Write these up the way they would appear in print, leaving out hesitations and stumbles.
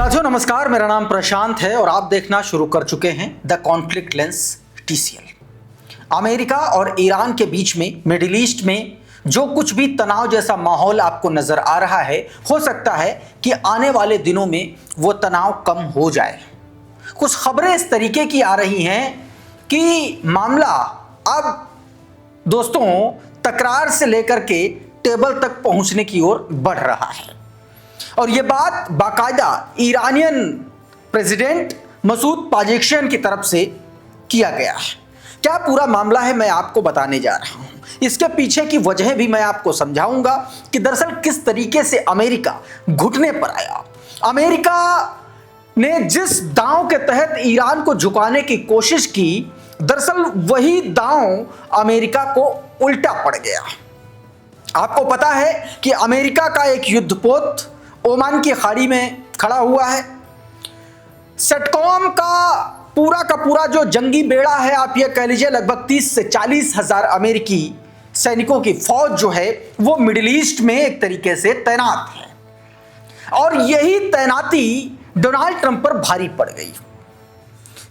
साथियों नमस्कार, मेरा नाम प्रशांत है और आप देखना शुरू कर चुके हैं the conflict lens TCL। America और ईरान के बीच में मिडिल ईस्ट में जो कुछ भी तनाव जैसा माहौल आपको नजर आ रहा है, हो सकता है कि आने वाले दिनों में वो तनाव कम हो जाए। कुछ खबरें इस तरीके की आ रही हैं कि मामला अब दोस्तों तकरार से लेकर के टेबल तक पहुंचने की ओर बढ़ रहा है और यह बात बाकायदा ईरानियन प्रेसिडेंट मसूद पाजेक्शियन की तरफ से किया गया है। क्या पूरा मामला है मैं आपको बताने जा रहा हूं। इसके पीछे की वजह भी मैं आपको समझाऊंगा कि दरअसल किस तरीके से अमेरिका घुटने पर आया। अमेरिका ने जिस दांव के तहत ईरान को झुकाने की कोशिश की, दरअसल वही दांव अमेरिका को उल्टा पड़ गया। आपको पता है कि अमेरिका का एक युद्धपोत ओमान की खाड़ी में खड़ा हुआ है। सेटकॉम का पूरा जो जंगी बेड़ा है, आप ये कह लीजिए लगभग 30 से 40 हजार अमेरिकी सैनिकों की फौज जो है वो मिडिल ईस्ट में एक तरीके से तैनात है और यही तैनाती डोनाल्ड ट्रंप पर भारी पड़ गई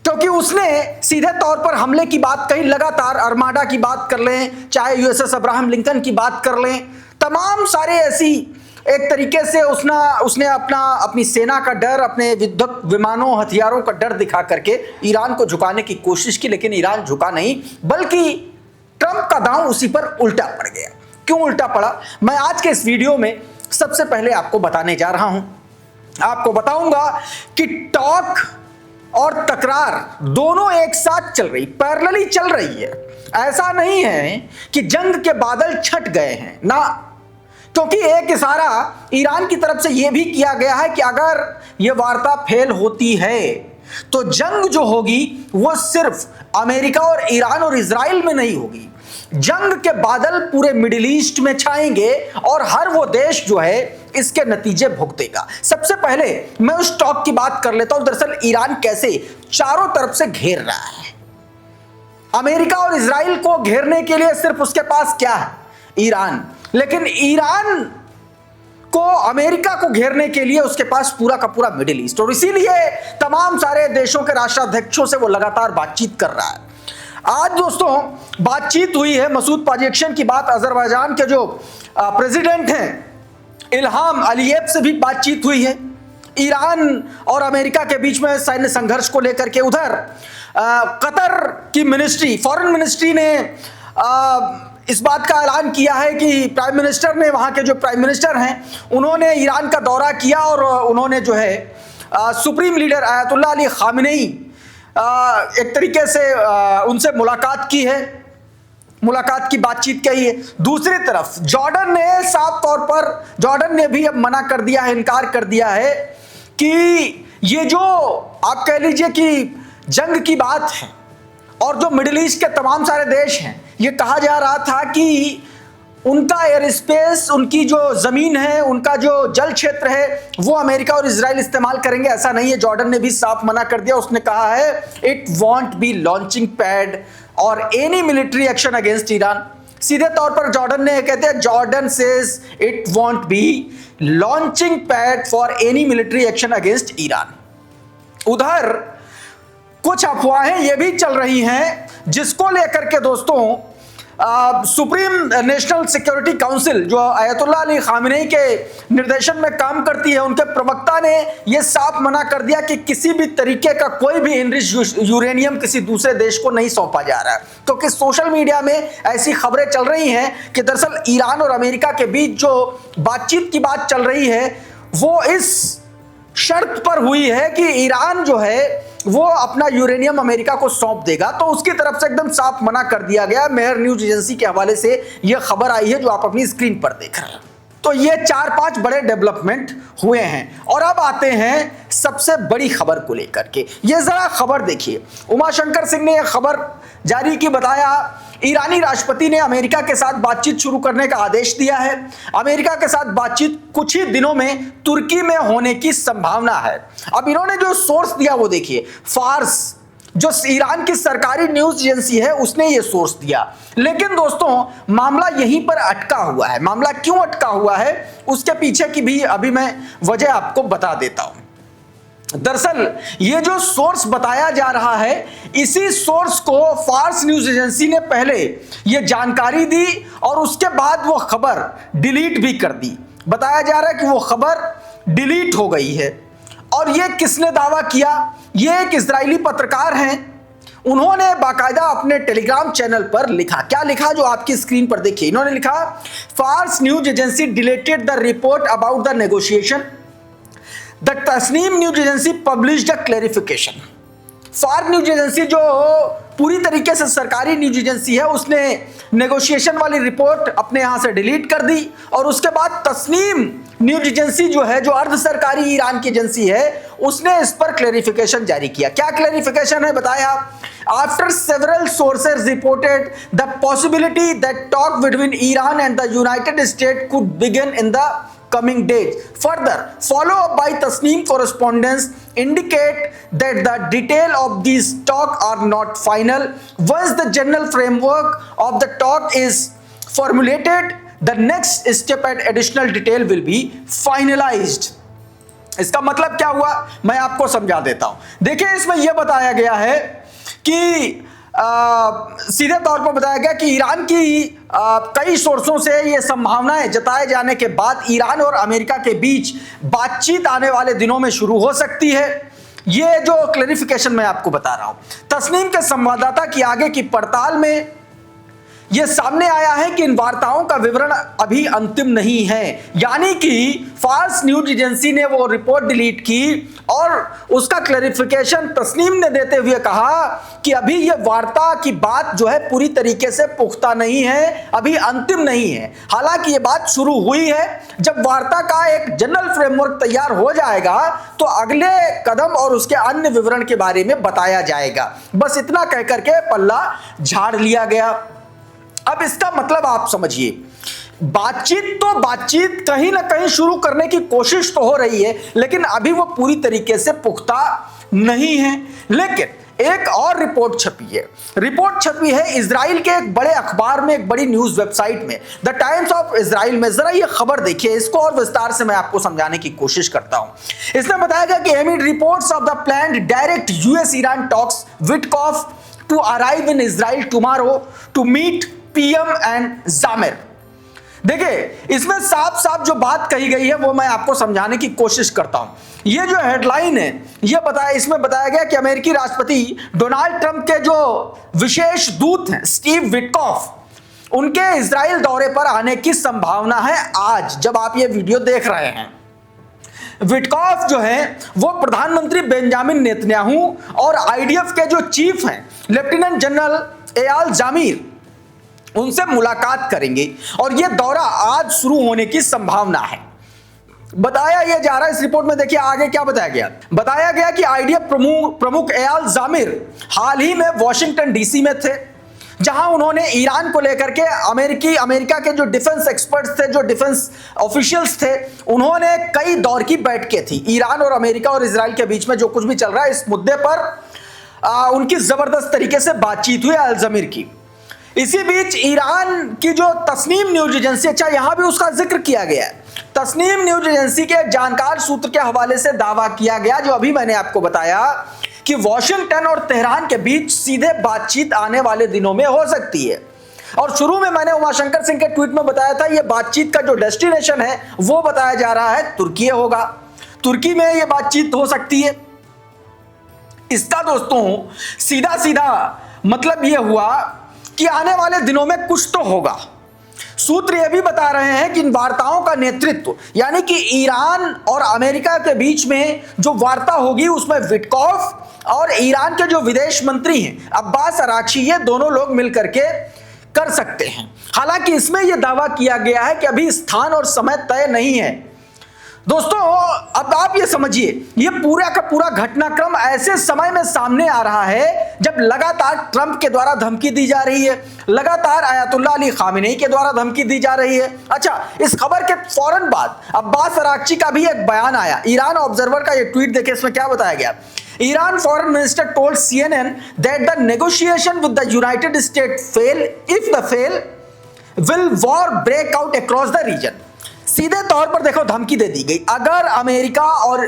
क्योंकि उसने सीधे तौर पर हमले की बात कही। लगातार अर्माडा की बात कर लें, चाहे USS अब्राहम लिंकन की बात कर लें, तमाम सारे ऐसी एक तरीके से उसने अपनी सेना का डर, अपने युद्धक विमानों हथियारों का डर दिखा करके ईरान को झुकाने की कोशिश की, लेकिन ईरान झुका नहीं, बल्कि ट्रंप का दांव उसी पर उल्टा पड़ गया। क्यों उल्टा पड़ा, मैं आज के इस वीडियो में सबसे पहले आपको बताने जा रहा हूं। आपको बताऊंगा कि टॉक और तकरार दोनों एक साथ चल रही, पैरेलली चल रही है। ऐसा नहीं है कि जंग के बादल छट गए हैं ना, क्योंकि एक इशारा ईरान की तरफ से यह भी किया गया है कि अगर यह वार्ता फेल होती है तो जंग जो होगी वो सिर्फ अमेरिका और ईरान और इजराइल में नहीं होगी। जंग के बादल पूरे मिडिल ईस्ट में छाएंगे और हर वो देश जो है इसके नतीजे भुगतेगा। सबसे पहले मैं उस टॉक की बात कर लेता हूं। दरअसल ईरान कैसे चारों तरफ से घेर रहा है। अमेरिका और इजराइल को घेरने के लिए सिर्फ उसके पास क्या है, ईरान, लेकिन ईरान को अमेरिका को घेरने के लिए उसके पास पूरा का पूरा मिडिल ईस्ट, और इसीलिए तमाम सारे देशों के राष्ट्राध्यक्षों से वो लगातार बातचीत कर रहा है। आज दोस्तों बातचीत हुई है, मसूद पाजेक्शियन की बात, अजरबैजान के जो प्रेसिडेंट हैं इल्हाम अलीयेव से भी बातचीत हुई है। ईरान और अमेरिका के बीच में सैन्य संघर्ष को लेकर के उधर कतर की मिनिस्ट्री, फॉरेन मिनिस्ट्री ने इस बात का ऐलान किया है कि प्राइम मिनिस्टर ने, वहां के जो प्राइम मिनिस्टर हैं, उन्होंने ईरान का दौरा किया और उन्होंने जो है supreme leader Ayatollah Ali Khamenei एक तरीके से उनसे मुलाकात की है, मुलाकात की बातचीत कही है। दूसरी तरफ जॉर्डन ने साफ तौर पर, जॉर्डन ने भी अब मना कर दिया है, इनकार कर दिया है कि ये जो आप कह लीजिए कि जंग की बात है और जो मिडिल ईस्ट के तमाम सारे देश हैं, ये कहा जा रहा था कि उनका एयर स्पेस, उनकी जो जमीन है, उनका जो जल क्षेत्र है, वो अमेरिका और इजराइल इस्तेमाल करेंगे। ऐसा नहीं है, जॉर्डन ने भी साफ मना कर दिया। उसने कहा है it won't be launching pad और any military action against Iran. सीधे तौर पर जॉर्डन ने कहते हैं, Jordan says it won't be launching pad for any military action against Iran. उधर कुछ अफवाहें ये भी चल रही हैं जिसको लेकर के दोस्तों सुप्रीम नेशनल सिक्योरिटी काउंसिल जो आयतुल्लाह अली खामेनेई के निर्देशन में काम करती है, उनके प्रवक्ता ने यह साफ मना कर दिया कि किसी भी तरीके का कोई भी एनरिच्ड यूरेनियम किसी दूसरे देश को नहीं सौंपा जा रहा है। क्योंकि सोशल मीडिया में ऐसी खबरें चल रही हैं कि दरअसल ईरान और अमेरिका के बीच जो बातचीत की बात चल रही है वो इस शर्त पर हुई है कि ईरान जो है वो अपना यूरेनियम अमेरिका को सौंप देगा, तो उसकी तरफ से एकदम साफ मना कर दिया गया। मेहर न्यूज एजेंसी के हवाले से यह खबर आई है जो आप अपनी स्क्रीन पर देख रहे हैं। तो ये 4-5 बड़े डेवलपमेंट हुए हैं और अब आते हैं सबसे बड़ी खबर को लेकर के। ये जरा खबर देखिए, उमाशंकर सिंह ने यह खबर जारी की, बताया ईरानी राष्ट्रपति ने अमेरिका के साथ बातचीत शुरू करने का आदेश दिया है। अमेरिका के साथ बातचीत कुछ ही दिनों में तुर्की में होने की संभावना है। अब इन्होंने जो सोर्स दिया वो देखिए, फार्स जो ईरान की सरकारी न्यूज एजेंसी है उसने ये सोर्स दिया। लेकिन दोस्तों मामला यहीं पर अटका हुआ है। मामला क्यों अटका हुआ है उसके पीछे की भी अभी मैं वजह आपको बता देता हूं। दरअसल ये जो सोर्स बताया जा रहा है, इसी सोर्स को फार्स न्यूज एजेंसी ने पहले ये जानकारी दी और उसके बाद वो खबर डिलीट भी कर दी। बताया जा रहा है कि वो खबर डिलीट हो गई है। और ये किसने दावा किया? ये एक इजरायली पत्रकार हैं, उन्होंने बाकायदा अपने टेलीग्राम चैनल पर लिखा। क्या लिखा? जो आपकी स्क्रीन पर देखिए। इन्होंने लिखा, Fars news agency deleted the report about the negotiation, the Tasnim news agency published a clarification. Fars news agency जो पूरी तरीके से सरकारी न्यूज एजेंसी है, उसने नेगोशिएशन वाली रिपोर्ट अपने यहां से डिलीट कर दी और उसके बाद तस्नीम न्यूज एजेंसी जो है, जो अर्ध सरकारी ईरान की एजेंसी है, उसने इस पर क्लैरिफिकेशन जारी किया। क्या क्लैरिफिकेशन है? बताया, after several sources reported the possibility that talk between Iran and the United state could begin in the coming days. Further, follow up by Tasneem correspondence indicate that the detail of these talk are not final. Once the general framework of the talk is formulated, the next step and additional detail will be finalized. इसका मतलब क्या हुआ, मैं आपको समझा देता हूं। देखिए, इसमें यह बताया गया है कि सीधे तौर पर बताया गया कि ईरान की कई सोर्सों से ये संभावनाएं जताए जाने के बाद ईरान और अमेरिका के बीच बातचीत आने वाले दिनों में शुरू हो सकती है। ये जो क्लैरिफिकेशन मैं आपको बता रहा हूं, तस्नीम के संवाददाता की आगे की पड़ताल में यह सामने आया है कि इन वार्ताओं का विवरण अभी अंतिम नहीं है। यानी कि फार्स न्यूज एजेंसी ने वो रिपोर्ट डिलीट की और उसका क्लैरिफिकेशन तस्नीम ने देते हुए कहा कि अभी ये वार्ता की बात जो है पूरी तरीके से पुख्ता नहीं है, अभी अंतिम नहीं है। हालांकि ये बात शुरू हुई है। जब वार्ता का एक जनरल फ्रेमवर्क तैयार हो जाएगा तो अगले कदम और उसके अन्य विवरण के बारे में बताया जाएगा। बस इतना कहकर के पल्ला झाड़ लिया गया। अब इसका मतलब आप समझिए, बातचीत कहीं ना कहीं शुरू करने की कोशिश तो हो रही है, लेकिन अभी वो पूरी तरीके से पुख्ता नहीं है। लेकिन एक और रिपोर्ट छपी है इजराइल के एक बड़े अखबार में, एक बड़ी न्यूज वेबसाइट में, द टाइम्स ऑफ इजराइल में। जरा ये खबर देखिए, इसको और विस्तार से मैं आपको समझाने की कोशिश करता हूं। इसमें बताया गया कि amid reports of the planned direct US Iran talks, Witkoff to arrive in Israel tomorrow to meet PM and Zamir. देखिए, इसमें साफ जो बात कही गई है वो मैं आपको समझाने की कोशिश करता हूं। ये जो हेडलाइन है, इसमें बताया गया कि अमेरिकी राष्ट्रपति डोनाल्ड ट्रंप के जो विशेष दूत हैं स्टीव विटकॉफ, उनके इजराइल दौरे पर आने की संभावना है आज, जब आप ये वीडियो देख रहे हैं। विटकॉफ जो है वो प्रधानमंत्री बेंजामिन नेतन्याहू और आईडीएफ के जो चीफ हैं लेफ्टिनेंट जनरल एयाल जामिर, उनसे मुलाकात करेंगे और यह दौरा आज शुरू होने की संभावना है। बताया यह जा रहा है इस रिपोर्ट में। देखिए आगे क्या बताया गया कि आईडीएफ प्रमुख एयाल जामिर हाल ही में वॉशिंगटन डीसी में थे, जहां उन्होंने ईरान को लेकर के अमेरिका के जो डिफेंस एक्सपर्ट्स थे, जो डिफेंस ऑफिशियल्स थे, उन्होंने कई दौर की बैठकें थी। ईरान और अमेरिका और इजराइल के बीच में जो कुछ भी चल रहा है इस मुद्दे पर उनकी जबरदस्त तरीके से बातचीत हुई अल जमीर की। इसी बीच ईरान की जो तस्नीम न्यूज एजेंसी, अच्छा यहां भी उसका जिक्र किया गया है, तस्नीम न्यूज एजेंसी के एक जानकार सूत्र के हवाले से दावा किया गया, जो अभी मैंने आपको बताया, कि वॉशिंगटन और तेहरान के बीच सीधे बातचीत आने वाले दिनों में हो सकती है। और शुरू में मैंने उमाशंकर सिंह के ट्वीट में बताया था, यह बातचीत का जो डेस्टिनेशन है वो बताया जा रहा है तुर्की होगा, तुर्की में यह बातचीत हो सकती है। इसका दोस्तों सीधा मतलब यह हुआ कि आने वाले दिनों में कुछ तो होगा। सूत्र यह भी बता रहे हैं कि इन वार्ताओं का नेतृत्व, यानी कि ईरान और अमेरिका के बीच में जो वार्ता होगी उसमें विटकॉफ और ईरान के जो विदेश मंत्री हैं अब्बास अराक्ची, ये दोनों लोग मिलकर के कर सकते हैं। हालांकि इसमें यह दावा किया गया है कि अभी स्थान और समय तय नहीं है। दोस्तों, अब आप ये समझिए, ये पूरा का पूरा घटनाक्रम ऐसे समय में सामने आ रहा है जब लगातार ट्रंप के द्वारा धमकी दी जा रही है, लगातार आयतुल्लाह अली खामेनी के द्वारा धमकी दी जा रही है। अच्छा, इस खबर के फौरन बाद अब्बास अराक्ची का भी एक बयान आया। ईरान ऑब्जर्वर का ये ट्वीट देखिए, इसमें क्या बताया गया। Iran foreign minister told CNN that the negotiation with the United States fail. If the fail, will war break out across the region. सीधे तौर पर देखो धमकी दे दी गई, अगर अमेरिका और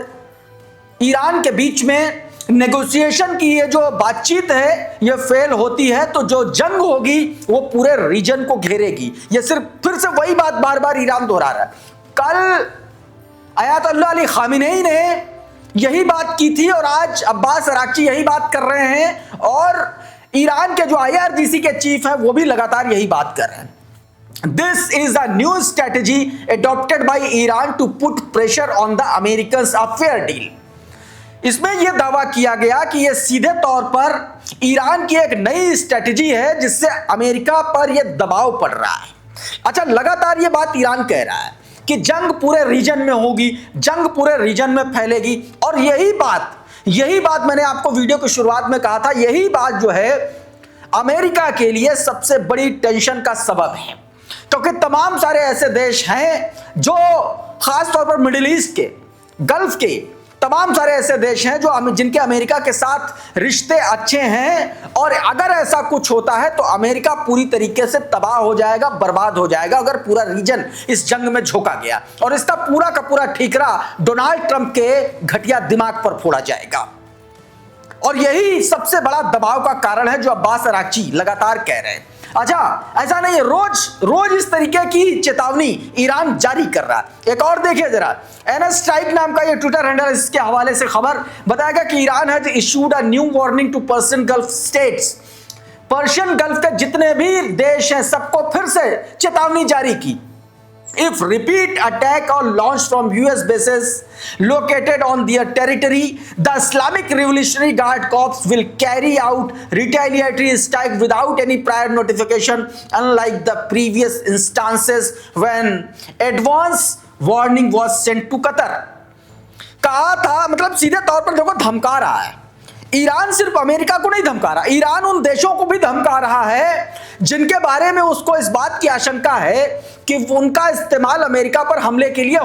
ईरान के बीच में नेगोशिएशन की ये जो बातचीत है ये फेल होती है तो जो जंग होगी वो पूरे रीजन को घेरेगी। ये सिर्फ फिर से वही बात बार बार ईरान दोहरा रहा है। कल अयातुल्लाह अली खामेनी ने यही बात की थी और आज अब्बास अराक्ची यही बात कर रहे हैं और ईरान के जो IRGC के चीफ है वो भी लगातार यही बात कर रहे हैं। This is a new strategy adopted by Iran to put pressure on the Americans a fair deal। इसमें यह दावा किया गया कि यह सीधे तौर पर ईरान की एक नई स्ट्रेटजी है जिससे अमेरिका पर यह दबाव पड़ रहा है। अच्छा, लगातार यह बात ईरान कह रहा है कि जंग पूरे रीजन में होगी, जंग पूरे रीजन में फैलेगी और यही बात मैंने आपको वीडियो की शुरुआत में कहा था, यही बात जो है अमेरिका के लिए सबसे बड़ी टेंशन का सबब है क्योंकि तमाम सारे ऐसे देश हैं जो खास तौर पर मिडिल ईस्ट के, गल्फ के तमाम सारे ऐसे देश हैं जो जिनके अमेरिका के साथ रिश्ते अच्छे हैं और अगर ऐसा कुछ होता है तो अमेरिका पूरी तरीके से तबाह हो जाएगा, बर्बाद हो जाएगा अगर पूरा रीजन इस जंग में झोंका गया और इसका पूरा का पूरा ठीकरा डोनाल्ड ट्रंप के घटिया दिमाग पर फोड़ा जाएगा। और यही सबसे बड़ा दबाव का कारण है जो अब्बास अराक्ची लगातार कह रहे हैं। अच्छा, ऐसा नहीं है, रोज इस तरीके की चेतावनी ईरान जारी कर रहा है। एक और देखिए जरा, एनएस स्ट्राइक नाम का ये ट्विटर हैंडल, इसके हवाले से खबर बताया गया कि Iran has issued a new warning to Persian Gulf states. Persian Gulf के जितने भी देश हैं सबको फिर से चेतावनी जारी की। If repeat attack or launch from US bases located on their territory, the Islamic Revolutionary Guard Corps will carry out retaliatory strike without any prior notification, unlike the previous instances when advance warning was sent to Qatar। कहा था, मतलब सीधे तौर पर देखो धमका रहा है। ईरान सिर्फ अमेरिका को नहीं धमका रहा, ईरान उन देशों को भी धमका रहा है जिनके बारे में उसको इस बात की आशंका है कि उनका इस्तेमाल अमेरिका पर हमले के लिए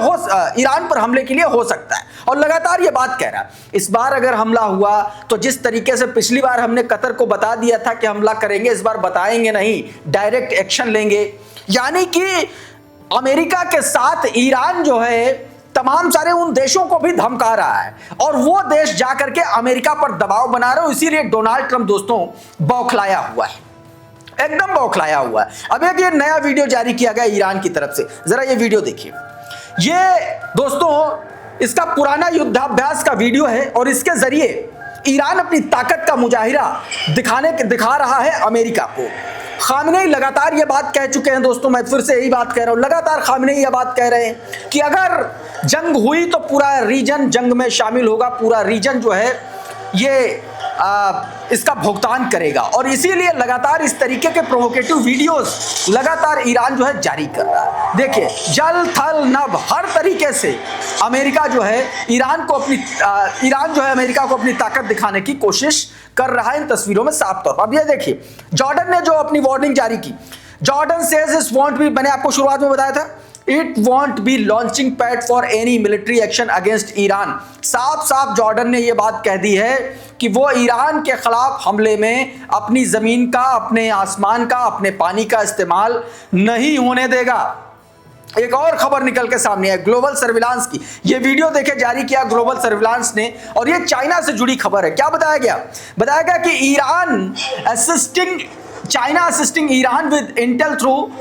ईरान पर हमले के लिए हो सकता है और लगातार ये बात कह रहा है। इस बार अगर हमला हुआ तो जिस तरीके से पिछली बार हमने कतर को बता दिया था कि हमला करेंगे, इस बार बताएंगे नहीं, डायरेक्ट एक्शन लेंगे। यानी कि अमेरिका के साथ ईरान जो है तमाम सारे उन देशों को भी धमका रहा है और वो देश जाकर के अमेरिका पर दबाव बना रहे हो। इसीलिए डोनाल्ड ट्रंप दोस्तों बौखलाया हुआ है, एकदम बौखलाया हुआ है। अब एक ये नया वीडियो जारी किया गया ईरान की तरफ से, जरा ये वीडियो देखिए। ये दोस्तों इसका पुराना युद्धाभ्यास का वीडियो है और इसके जरिए ईरान अपनी ताकत का मुजाहिरा दिखा रहा है अमेरिका को। खामेनी लगातार ये बात कह चुके हैं दोस्तों, मैं फिर से यही बात कह रहा हूं, लगातार खामेनी ये बात कह रहे हैं कि अगर जंग हुई तो पूरा रीजन जंग में शामिल होगा, पूरा रीजन जो है ये इसका भुगतान करेगा और इसीलिए लगातार इस तरीके के प्रोवोकेटिव वीडियोस लगातार ईरान जो है जारी कर रहा है। देखिए, जल थल नभ हर तरीके से अमेरिका जो है ईरान जो है अमेरिका को अपनी ताकत दिखाने की कोशिश कर रहा है इन तस्वीरों में साफ तौर पर। अब ये देखिए, जॉर्डन ने जो अपनी वार्निंग जारी की, Jordan says it won't be, मैंने आपको शुरुआत में बताया था, it won't be launching pad for any military action against Iran. साफ साफ जॉर्डन ने यह बात कह दी है कि वो ईरान के खिलाफ हमले में अपनी जमीन का, अपने आसमान का, अपने पानी का इस्तेमाल नहीं होने देगा। एक और खबर निकल के सामने है ग्लोबल सर्विलांस की, ये वीडियो देखे जारी किया ग्लोबल सर्विलांस ने और ये चाइना से जुड़ी खबर है। क्या बताया गया कि China assisting Iran with intel through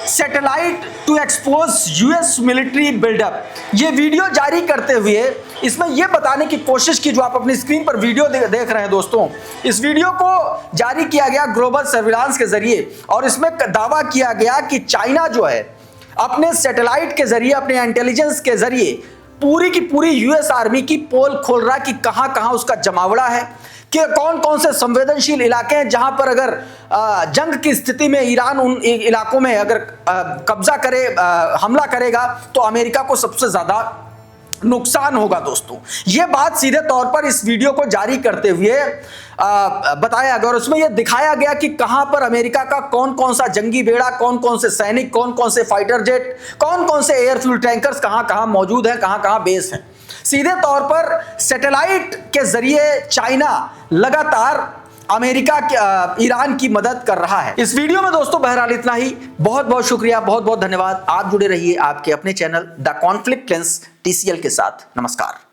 satellite to expose US military buildup। ये वीडियो जारी करते हुए इसमें यह बताने की कोशिश की, जो आप अपनी स्क्रीन पर वीडियो देख रहे हैं दोस्तों, इस वीडियो को जारी किया गया ग्लोबल सर्विलांस के जरिए और इसमें दावा किया गया कि चाइना जो है अपने सैटेलाइट के जरिए, अपने इंटेलिजेंस के जरिए पूरी की पूरी यूएस आर्मी की पोल खोल रहा है कि कहां कहां उसका जमावड़ा है, कि कौन कौन से संवेदनशील इलाके हैं जहां पर अगर जंग की स्थिति में ईरान उन इलाकों में अगर कब्जा करे, हमला करेगा तो अमेरिका को सबसे ज्यादा नुकसान होगा। दोस्तों, यह बात सीधे तौर पर इस वीडियो को जारी करते हुए बताया गया और उसमें यह दिखाया गया कि कहां पर अमेरिका का कौन कौन सा जंगी बेड़ा, कौन कौन से सैनिक, कौन कौन से फाइटर जेट, कौन कौन से एयरफ्यूल टैंकर्स कहां कहां मौजूद हैं, कहां कहां बेस हैं। सीधे तौर पर सैटेलाइट के जरिए चाइना लगातार अमेरिका ईरान की मदद कर रहा है। इस वीडियो में दोस्तों बहरहाल इतना ही। बहुत बहुत शुक्रिया, बहुत बहुत धन्यवाद। आप जुड़े रहिए आपके अपने channel the conflict lens TCL के साथ। नमस्कार।